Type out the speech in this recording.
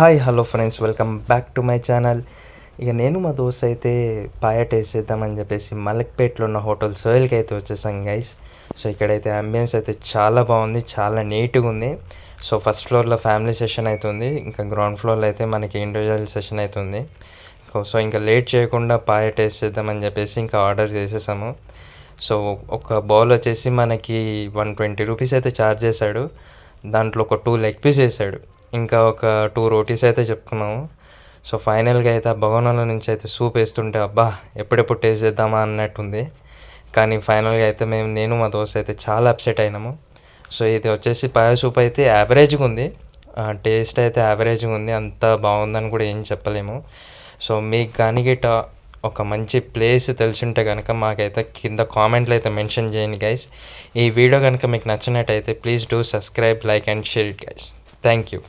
Hi hello friends, welcome back to my channel. ఇక నేను మా దోస్త్ అయితే పాయ టేస్ట్ చేద్దామని చెప్పేసి మలక్పేట్లో ఉన్న హోటల్ సోయల్కి అయితే వచ్చేసాం గైస్. సో ఇక్కడైతే అంబియన్స్ అయితే చాలా బాగుంది, చాలా నీట్గా ఉంది. సో ఫస్ట్ ఫ్లోర్లో ఫ్యామిలీ సెషన్ అవుతుంది, ఇంకా గ్రౌండ్ ఫ్లోర్లో అయితే మనకి ఇండివిజువల్ సెషన్ అవుతుంది. సో ఇంకా లేట్ చేయకుండా పాయ టేస్ట్ చేద్దామని చెప్పేసి ఇంకా ఆర్డర్ చేసేసాము. సో ఒక బౌల్ వచ్చేసి మనకి 120 రూపీస్ అయితే ఛార్జ్ చేశాడు. దాంట్లో ఒక 2 లెగ్ పీస్ వేసాడు, ఇంకా ఒక 2 రోటీస్ అయితే చెప్పుకున్నాము. సో ఫైనల్గా అయితే ఆ భవనంలో నుంచి అయితే సూప్ వేస్తుంటే అబ్బా ఎప్పుడెప్పుడు టేస్ట్ చేద్దామా అన్నట్టుంది. కానీ ఫైనల్గా అయితే నేను మా దోస్త్ అయితే చాలా అప్సెట్ అయినాము. సో ఇది వచ్చేసి పాయ సూప్ అయితే యావరేజ్గా ఉంది, టేస్ట్ అయితే యావరేజ్గా ఉంది, అంత బాగుందని కూడా ఏం చెప్పలేము. సో మీకు కానీ గిట్ట ఒక మంచి ప్లేస్ తెలిసింటే కనుక మాకైతే కింద కామెంట్లు అయితే మెన్షన్ చేయండి గైస్. ఈ వీడియో కనుక మీకు నచ్చినట్టయితే please do subscribe, like and share it guys. Thank you.